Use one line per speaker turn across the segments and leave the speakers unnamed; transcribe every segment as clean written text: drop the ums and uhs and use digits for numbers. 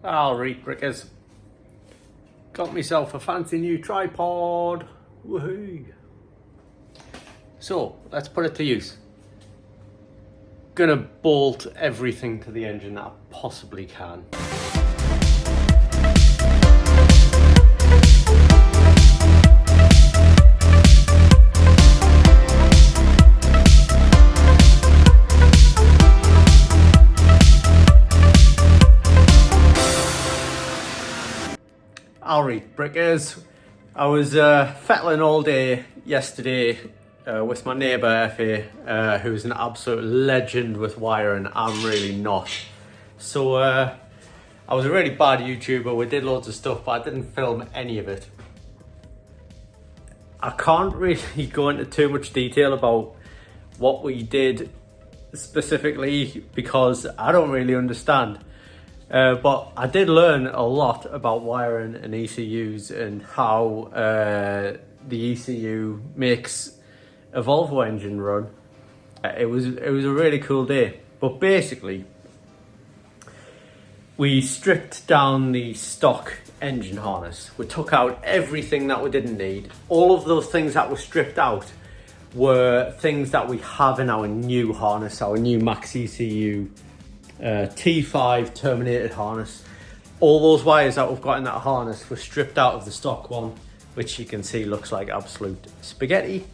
Alright, Brickers. Got myself a fancy new tripod. Woohoo! So, let's put it to use. Gonna bolt everything to the engine that I possibly can. Alright, Brickers. I was fettling all day yesterday with my neighbour FA, who's an absolute legend with wiring. I'm really not. So I was a really bad YouTuber. We did loads of stuff, but I didn't film any of it. I can't really go into too much detail about what we did specifically because I don't really understand. But I did learn a lot about wiring and ECUs and how the ECU makes a Volvo engine run. It was a really cool day. But basically, we stripped down the stock engine harness. We took out everything that we didn't need. All of those things that were stripped out were things that we have in our new harness, our new MAXXECU T5 terminated harness. All those wires that we've got in that harness were stripped out of the stock one, which you can see looks like absolute spaghetti.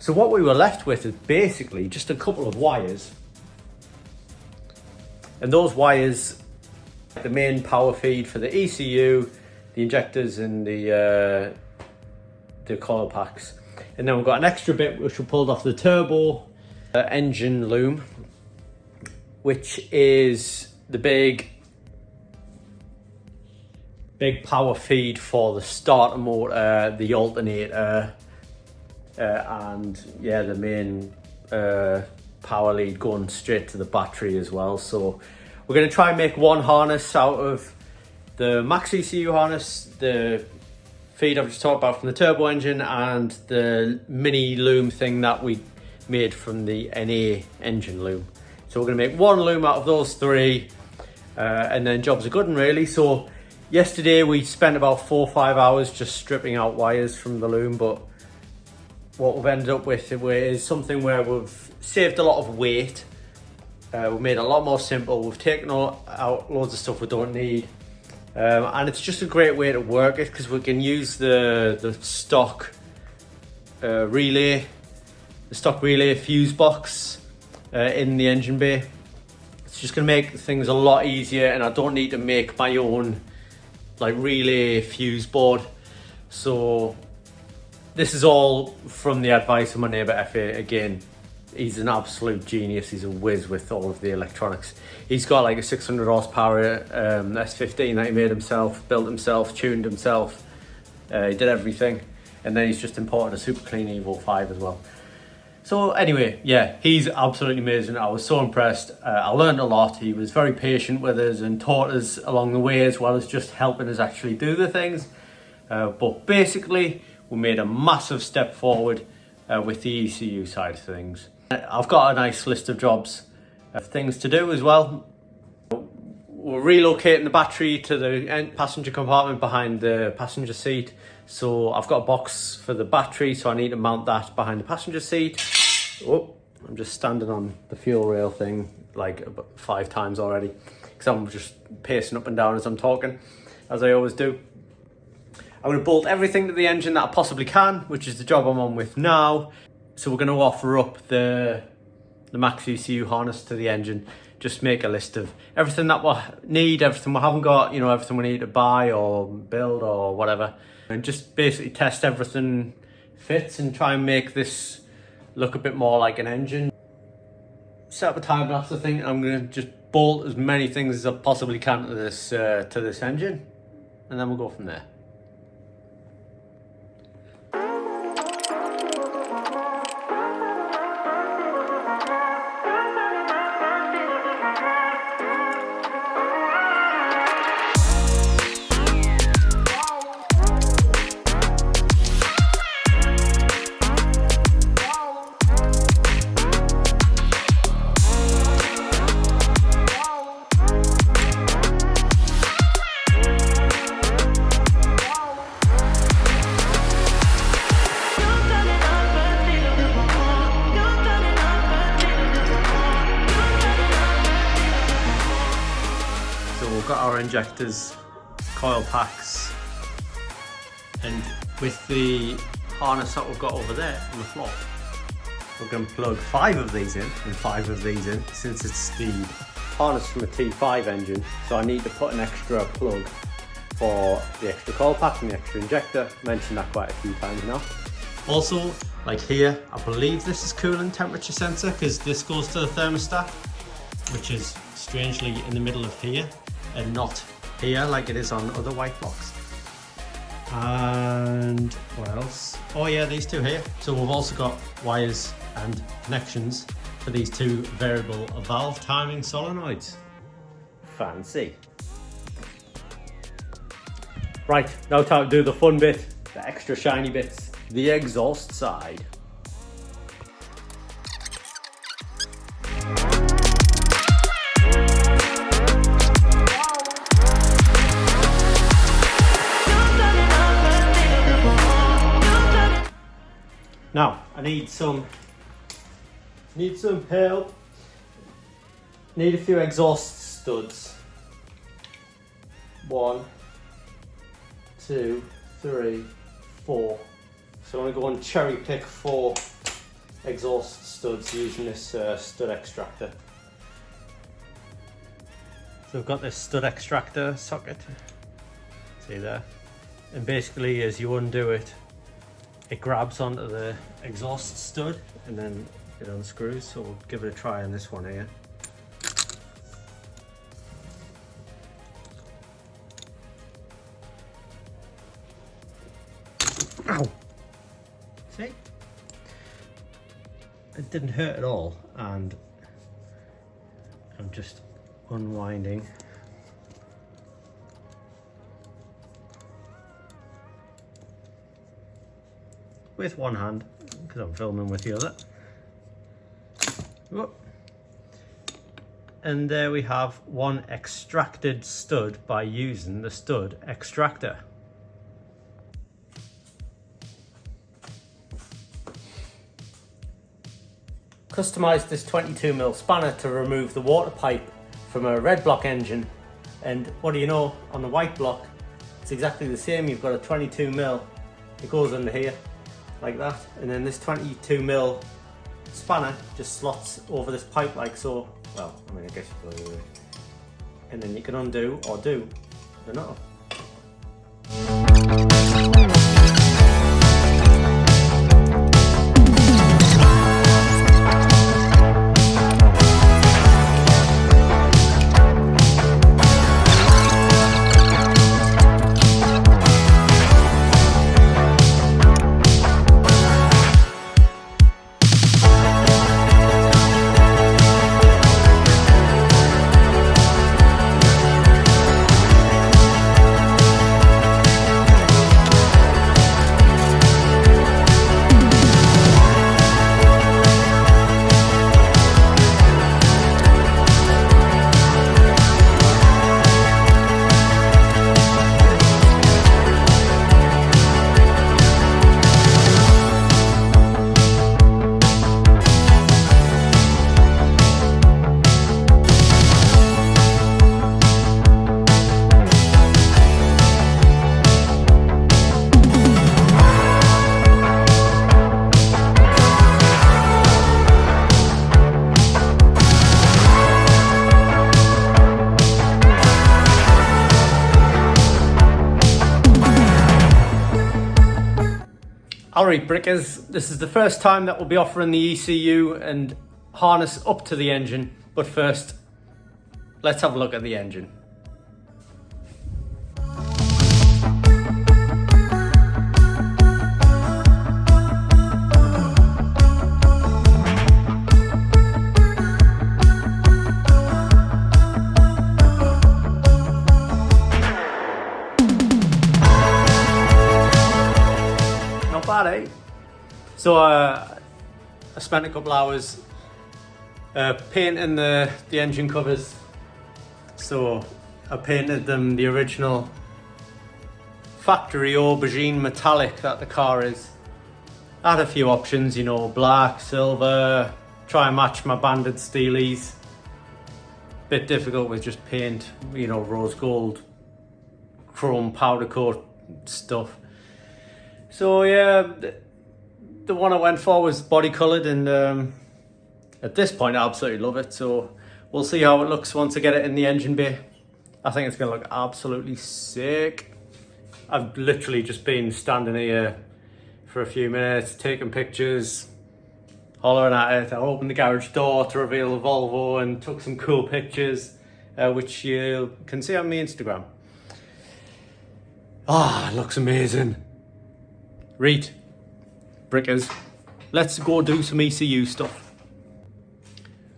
So what we were left with is basically just a couple of wires, and those wires, the main power feed for the ECU, the injectors and the coil packs, and then we've got an extra bit which we pulled off the turbo engine loom, which is the big power feed for the starter motor, the alternator, and yeah, the main power lead going straight to the battery as well. So we're going to try and make one harness out of the MAXXECU harness, the feed I've just talked about from the turbo engine, and the mini loom thing that we made from the NA engine loom. So we're going to make one loom out of those three, and then jobs are good and really. So yesterday we spent about 4 or 5 hours just stripping out wires from the loom, but what we've ended up with is something where we've saved a lot of weight. We've made it a lot more simple. We've taken out loads of stuff we don't need, and it's just a great way to work it because we can use the stock relay, fuse box in the engine bay. It's just going to make things a lot easier, and I don't need to make my own like relay fuse board. So this is all from the advice of my neighbour FA. Again, he's an absolute genius. He's a whiz with all of the electronics. He's got like a 600 horsepower S15 that he made himself, built himself, tuned himself. He did everything, and then he's just imported a super clean Evo 5 as well. So anyway, yeah, he's absolutely amazing. I was so impressed. I learned a lot. He was very patient with us and taught us along the way, as well as just helping us actually do the things. But basically, we made a massive step forward with the ECU side of things. I've got a nice list of jobs, things to do as well. We're relocating the battery to the passenger compartment behind the passenger seat. So I've got a box for the battery, so I need to mount that behind the passenger seat. Oh, I'm just standing on the fuel rail thing like about 5 times already because I'm just pacing up and down as I'm talking, as I always do. I'm going to bolt everything to the engine that I possibly can, which is the job I'm on with now. So we're going to offer up the MAXXECU harness to the engine. Just make a list of everything that we need, everything we haven't got, you know, everything we need to buy or build or whatever. And just basically test everything fits and try and make this look a bit more like an engine. Set up a time lapse, I think. I'm going to just bolt as many things as I possibly can to this engine, and then we'll go from there. So we've got our injectors, coil packs, and with the harness that we've got over there on the floor, we're going to plug 5 of these in and 5 of these in, since it's the harness from a T5 engine. So I need to put an extra plug for the extra coil pack and the extra injector. Mentioned that quite a few times now. Also, like here, I believe this is coolant temperature sensor, because this goes to the thermostat, which is strangely in the middle of here and not here like it is on other white blocks. And what else? Oh yeah, these two here. So we've also got wires and connections for these 2 variable valve timing solenoids. Fancy. Right, now time to do the fun bit, the extra shiny bits, the exhaust side. Now, I need some help. Need a few exhaust studs. 1, 2, 3, 4. So I'm going to go and cherry pick 4 exhaust studs using this stud extractor. So I've got this stud extractor socket, see there, and basically as you undo it, it grabs onto the exhaust stud and then it unscrews. So we'll give it a try on this one here. Ow! See? It didn't hurt at all, and I'm just unwinding. With one hand, because I'm filming with the other. Whoop. And there we have one extracted stud by using the stud extractor. Customised this 22mm spanner to remove the water pipe from a red block engine, and what do you know, on the white block it's exactly the same. You've got a 22mm, it goes under here like that, and then this 22mm spanner just slots over this pipe like so. Well, I mean, I guess you could, and then you can undo or do the nut. Alright brickers, this is the first time that we'll be offering the ECU and harness up to the engine, but first let's have a look at the engine. Bad, eh? So I spent a couple hours painting the engine covers. So I painted them the original factory aubergine metallic that the car is. I had a few options, you know, black, silver, try and match my banded steelies. bit difficult with just paint, you know, rose gold, chrome powder coat stuff. So yeah, the one I went for was body coloured, and at this point I absolutely love it. So we'll see how it looks once I get it in the engine bay. I think it's going to look absolutely sick. I've literally just been standing here for a few minutes, taking pictures, hollering at it. I opened the garage door to reveal the Volvo and took some cool pictures, which you can see on my Instagram. Ah, it looks amazing. Right, brickers, let's go do some ECU stuff.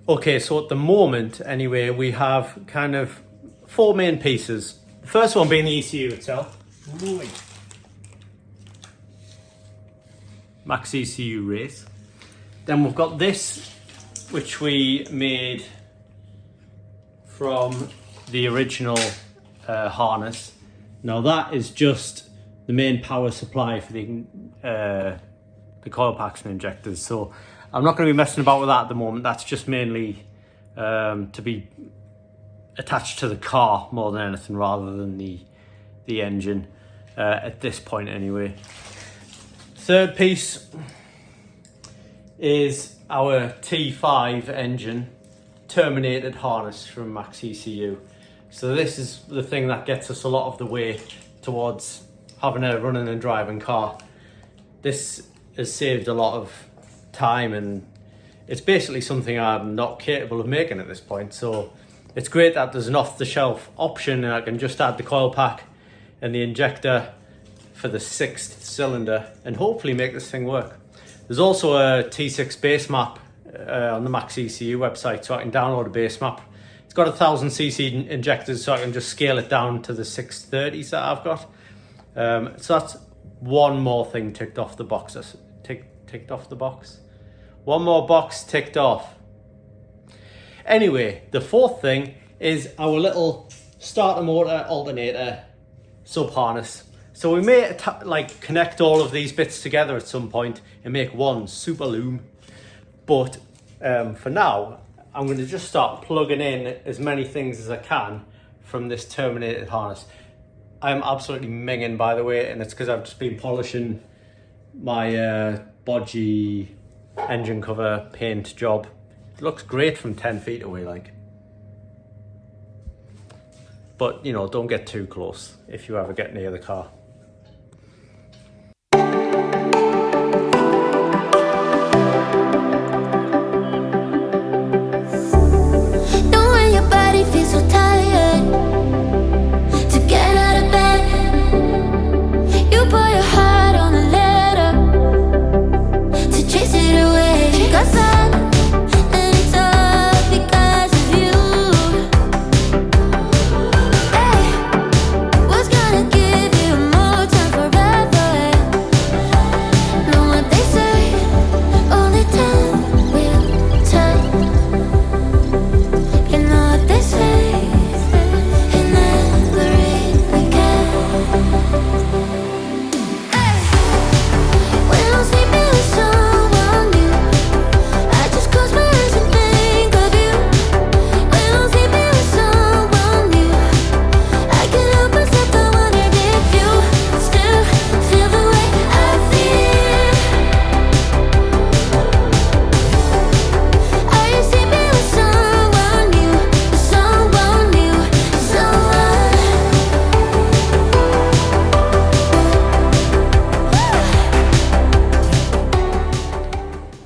Okay, so at the moment, anyway, we have kind of 4 main pieces. The first one being the ECU itself. MAXXECU race. Then we've got this, which we made from the original harness. Now that is just the main power supply for the coil packs and injectors. So I'm not going to be messing about with that at the moment. That's just mainly to be attached to the car more than anything, rather than the engine at this point anyway. Third piece is our T5 engine terminated harness from MAXXECU. So this is the thing that gets us a lot of the way towards having a running and driving car. This has saved a lot of time, and it's basically something I'm not capable of making at this point. So it's great that there's an off-the-shelf option, and I can just add the coil pack and the injector for the 6th cylinder and hopefully make this thing work. There's also a T6 base map on the MAXXECU website, so I can download a base map. It's got 1000cc injectors, so I can just scale it down to the 630s that I've got. So that's one more thing ticked off the box. Ticked off the box. One more box ticked off. Anyway, the fourth thing is our little starter motor alternator sub harness. So we may connect all of these bits together at some point and make one super loom. But for now, I'm going to just start plugging in as many things as I can from this terminated harness. I'm absolutely minging, by the way, and it's because I've just been polishing my bodgy engine cover paint job. It looks great from 10 feet away, like. But, you know, don't get too close if you ever get near the car.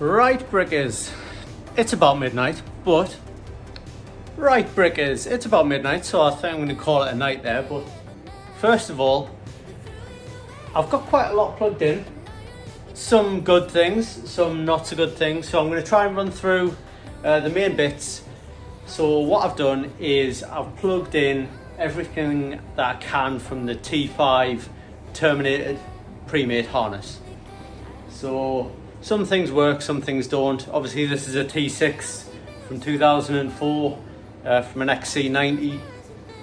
Right, brickers, it's about midnight, but right, brickers, it's about midnight, so I think I'm going to call it a night there. But first of all, I've got quite a lot plugged in, some good things, some not so good things, so I'm going to try and run through the main bits. So what I've done is I've plugged in everything that I can from the T5 terminated pre-made harness. So some things work, some things don't. Obviously this is a T6 from 2004 from an XC90.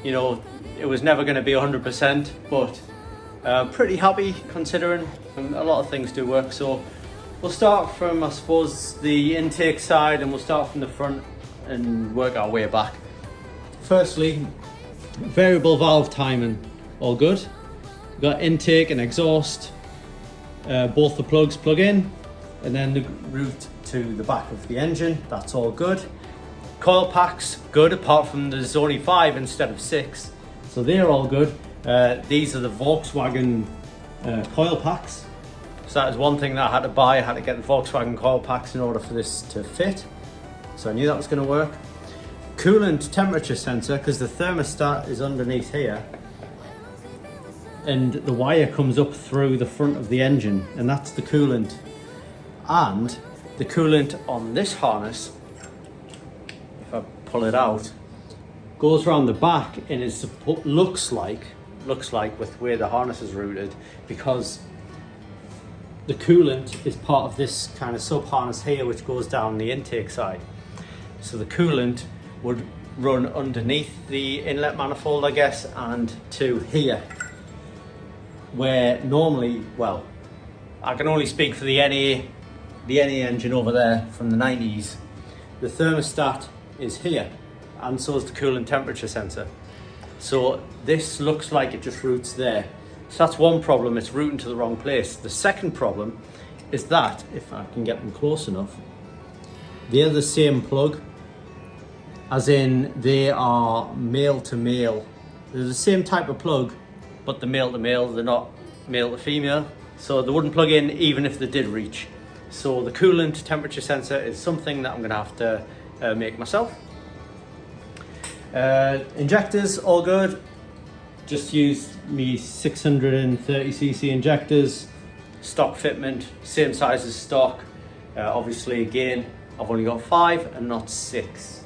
You know, it was never going to be 100%, but pretty happy considering a lot of things do work. So we'll start from, I suppose, the intake side, and we'll start from the front and work our way back. firstly, variable valve timing, all good. We've got intake and exhaust, both the plugs plug in, and then the route to the back of the engine, that's all good. Coil packs, good, apart from there's only 5 instead of 6, so they're all good. These are the Volkswagen coil packs. So that is one thing that I had to buy. I had to get the Volkswagen coil packs in order for this to fit. So I knew that was going to work. Coolant temperature sensor, because the thermostat is underneath here. And the wire comes up through the front of the engine, and that's the coolant. And the coolant on this harness, if I pull it out, goes around the back and is looks like with where the harness is routed, because the coolant is part of this kind of sub harness here, which goes down the intake side. So the coolant would run underneath the inlet manifold, I guess, and to here, where normally, well, I can only speak for the NA engine over there from the 90s. The thermostat is here, and so is the coolant temperature sensor. So this looks like it just routes there. So that's one problem, it's routing to the wrong place. The second problem is that, if I can get them close enough, they're the same plug, as in they are male to male. They're the same type of plug, but the male to male, they're not male to female. So they wouldn't plug in even if they did reach. So the coolant temperature sensor is something that I'm gonna have to make myself. Injectors, all good. Just used me 630cc injectors, stock fitment, same size as stock. Obviously, again, I've only got 5 and not 6.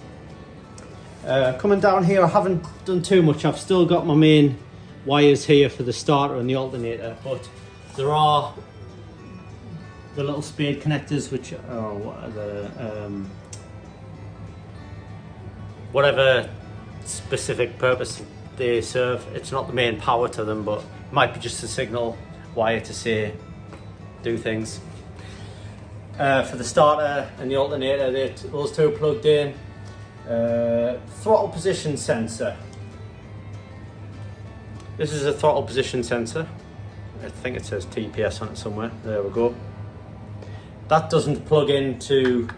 Coming down here, I haven't done too much. I've still got my main wires here for the starter and the alternator, but there are the little spade connectors, which are whatever specific purpose they serve. It's not the main power to them, but it might be just a signal wire to say do things. For the starter and the alternator, those two are plugged in. Throttle position sensor. This is a throttle position sensor. I think it says TPS on it somewhere. There we go. That doesn't plug into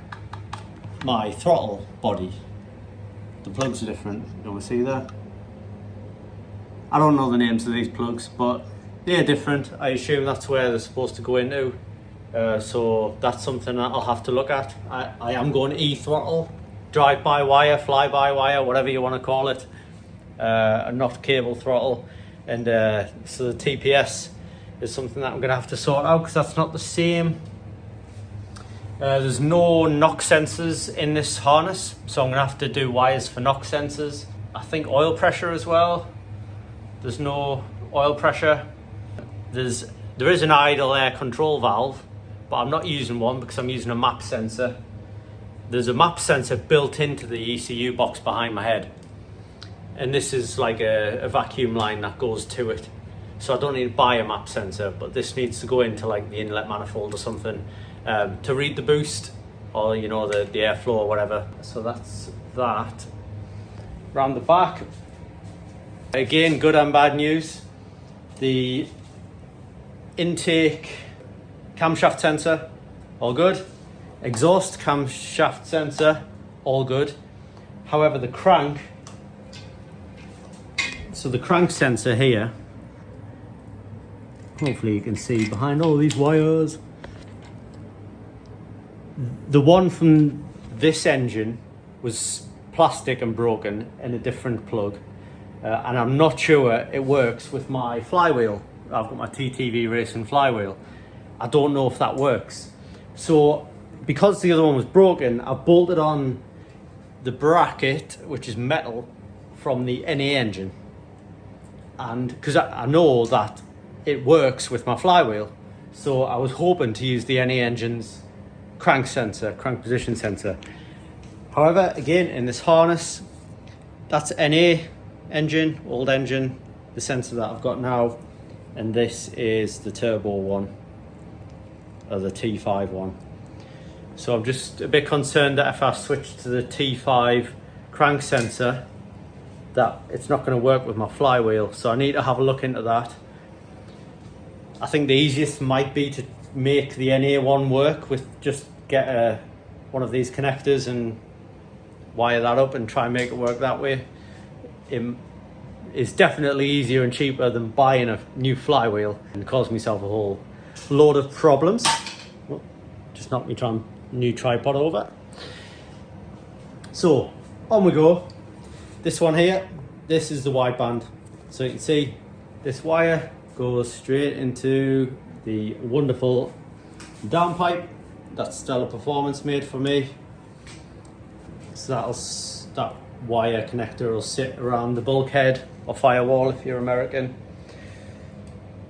my throttle body. The plugs are different. You want to see that? I don't know the names of these plugs, but they're different. I assume that's where they're supposed to go into. So that's something that I'll have to look at. I am going e-throttle, drive-by wire, fly-by wire, whatever you want to call it, and not cable throttle. And so the TPS is something that I'm going to have to sort out, because that's not the same. There's no knock sensors in this harness, so I'm going to have to do wires for knock sensors. I think oil pressure as well. There's no oil pressure. There is an idle air control valve, but I'm not using one because I'm using a map sensor. There's a map sensor built into the ECU box behind my head, and this is like a vacuum line that goes to it. So I don't need to buy a map sensor, but this needs to go into like the inlet manifold or something to read the boost, or you know, the airflow or whatever. So that's that. Round the back, again, good and bad news. The intake camshaft sensor, all good. Exhaust camshaft sensor, all good. However, the crank, so the crank sensor here, hopefully you can see behind all these wires, the one from this engine was plastic and broken in a different plug, and I'm not sure it works with my flywheel. I've got my TTV racing flywheel. I don't know if that works. So because the other one was broken, I bolted on the bracket, which is metal, from the NA engine, and because I know that it works with my flywheel, so I was hoping to use the NA engine's crank sensor, crank position sensor. However, again, in this harness, that's NA engine, old engine, the sensor that I've got now, and this is the turbo one, or the T5 one. So I'm just a bit concerned that if I switch to the T5 crank sensor, that it's not going to work with my flywheel, so I need to have a look into that. I think the easiest might be to make the NA one work with just get one of these connectors and wire that up and try and make it work that way. It's definitely easier and cheaper than buying a new flywheel and cause myself a whole load of problems. Oh, just knocked my new tripod over. So on we go. This one here, this is the wideband. So you can see this wire goes straight into the wonderful downpipe that Stellar Performance made for me. So that wire connector will sit around the bulkhead or firewall if you're American.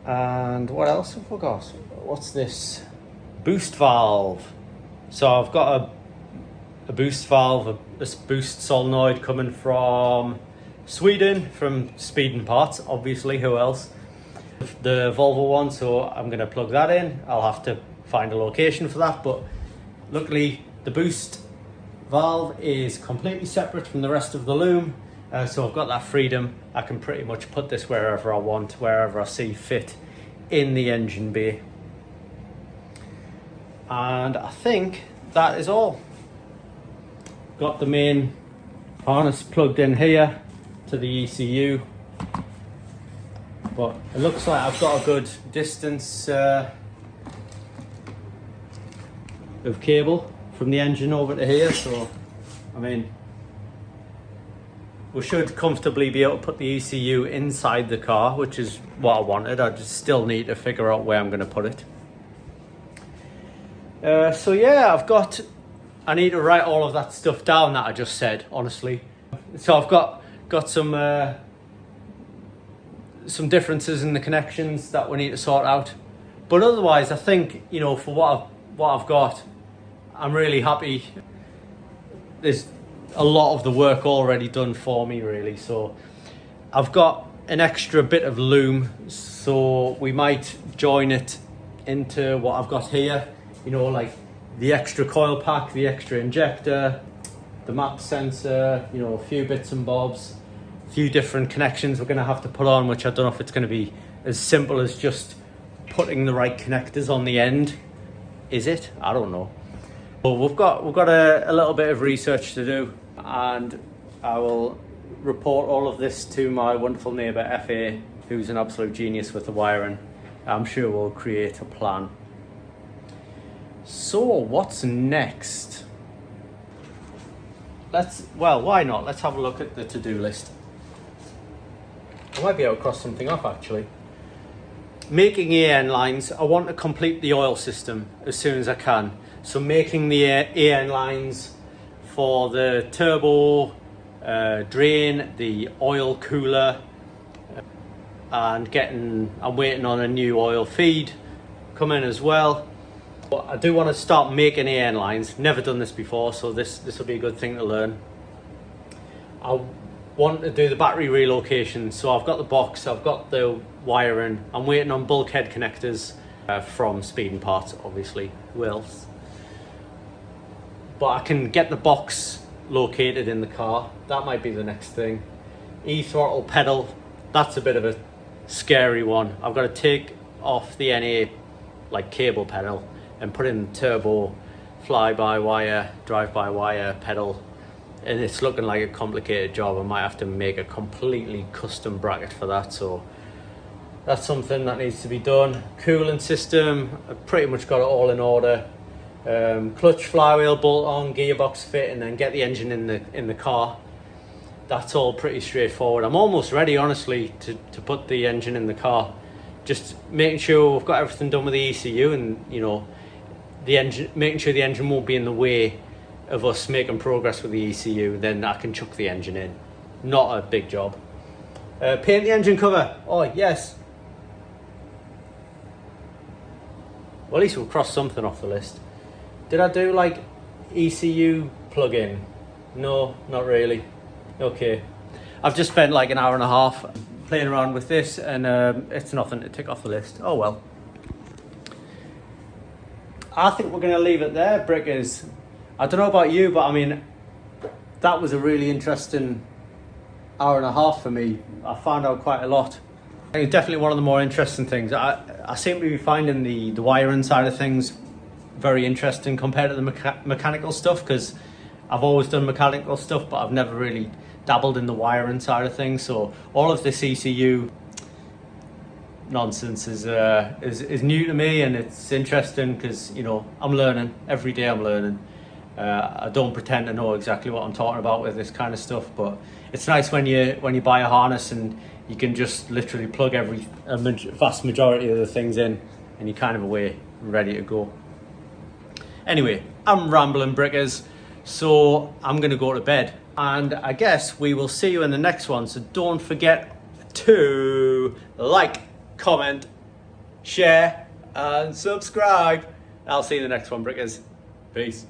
And what else have I got? What's this? Boost valve. So I've got a boost valve, this boost solenoid coming from Sweden, from Speeding Parts, obviously, who else? The Volvo one, so I'm going to plug that in. I'll have to find a location for that, but luckily the boost valve is completely separate from the rest of the loom, so I've got that freedom. I can pretty much put this wherever I want, wherever I see fit in the engine bay. And I think that is all. Got the main harness plugged in here to the ECU, but it looks like I've got a good distance of cable from the engine over to here, so I mean we should comfortably be able to put the ECU inside the car, which is what I wanted. I just still need to figure out where I'm going to put it. So yeah, I need to write all of that stuff down that I just said, honestly. So I've got some differences in the connections that we need to sort out. But otherwise, I think, you know, for what I've got, I'm really happy. There's a lot of the work already done for me, really. So I've got an extra bit of loom, so we might join it into what I've got here. You know, like the extra coil pack, the extra injector, the map sensor, you know, a few bits and bobs, a few different connections we're going to have to put on, which I don't know if it's going to be as simple as just putting the right connectors on the end. Is it? I don't know. But we've got a little bit of research to do, and I will report all of this to my wonderful neighbour FA, who's an absolute genius with the wiring. I'm sure we'll create a plan. So what's next? Why not? Let's have a look at the to-do list. I might be able to cross something off, actually. Making AN lines. I want to complete the oil system as soon as I can. So making the AN lines for the turbo, drain, the oil cooler, and I'm waiting on a new oil feed coming as well. But I do want to start making AN lines. Never done this before, so this will be a good thing to learn. I want to do the battery relocation, so I've got the box, I've got the wiring. I'm waiting on bulkhead connectors from Speeding Parts, obviously. Who else? But I can get the box located in the car. That might be the next thing. E-throttle pedal, that's a bit of a scary one. I've got to take off the NA like cable pedal and put in turbo fly-by-wire, drive-by-wire pedal, and it's looking like a complicated job. I might have to make a completely custom bracket for that, so that's something that needs to be done. Coolant system, I've pretty much got it all in order. Clutch, flywheel, bolt on, gearbox fit, and then get the engine in the car. That's all pretty straightforward. I'm almost ready, honestly, to put the engine in the car. Just making sure we've got everything done with the ECU, and you know, the engine, making sure the engine won't be in the way of us making progress with the ECU. Then I can chuck the engine in. Not a big job. Paint the engine cover. Oh yes. Well, at least we'll cross something off the list. Did I do like ECU plug-in? No, not really. Okay. I've just spent like an hour and a half playing around with this, and it's nothing to tick off the list. Oh well. I think we're going to leave it there, Brickers. I don't know about you, but I mean, that was a really interesting hour and a half for me. I found out quite a lot. I think it's definitely one of the more interesting things. I seem to be finding the wiring side of things very interesting compared to the mechanical stuff, because I've always done mechanical stuff, but I've never really dabbled in the wiring side of things. So all of this ECU nonsense is new to me, and it's interesting because, you know, I'm learning every day. I'm learning. I don't pretend to know exactly what I'm talking about with this kind of stuff, but it's nice when you buy a harness and you can just literally plug a vast majority of the things in, and you're kind of away and ready to go. Anyway, I'm rambling, brickers, so I'm gonna go to bed, and I guess we will see you in the next one. So don't forget to like, comment, share, and subscribe. I'll see you in the next one, brickers. Peace.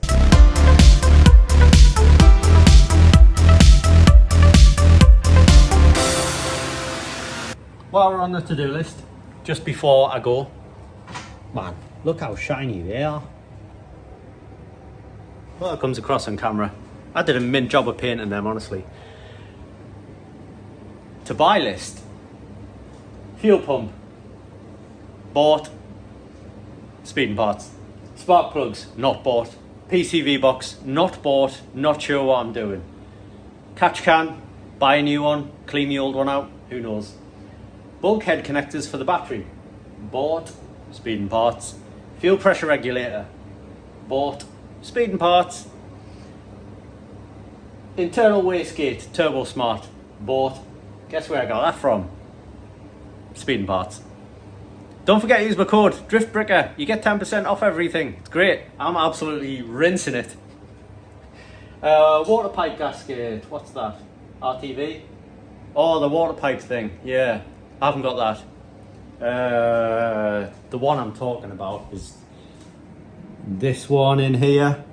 While we're on the to-do list, just before I go, man, look how shiny they are. Well, it comes across on camera. I did a mint job of painting them, honestly. To buy list: fuel pump, bought. Speeding parts. Spark plugs, not bought. PCV box, not bought. Not sure what I'm doing. Catch can, buy a new one, clean the old one out, who knows. Bulkhead connectors for the battery, bought. Speeding parts. Fuel pressure regulator, bought. Speeding parts. Internal wastegate, turbo smart, bought. Guess where I got that from? Speeding parts. Don't forget to use my code DriftBricker. You get 10% off everything. It's great. I'm absolutely rinsing it. Water pipe gasket. What's that? RTV? Oh, the water pipe thing. Yeah, I haven't got that. The one I'm talking about is this one in here.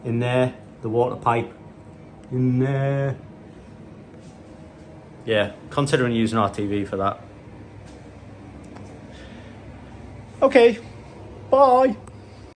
In there. The water pipe. In there. Yeah, considering using RTV for that. Okay, bye.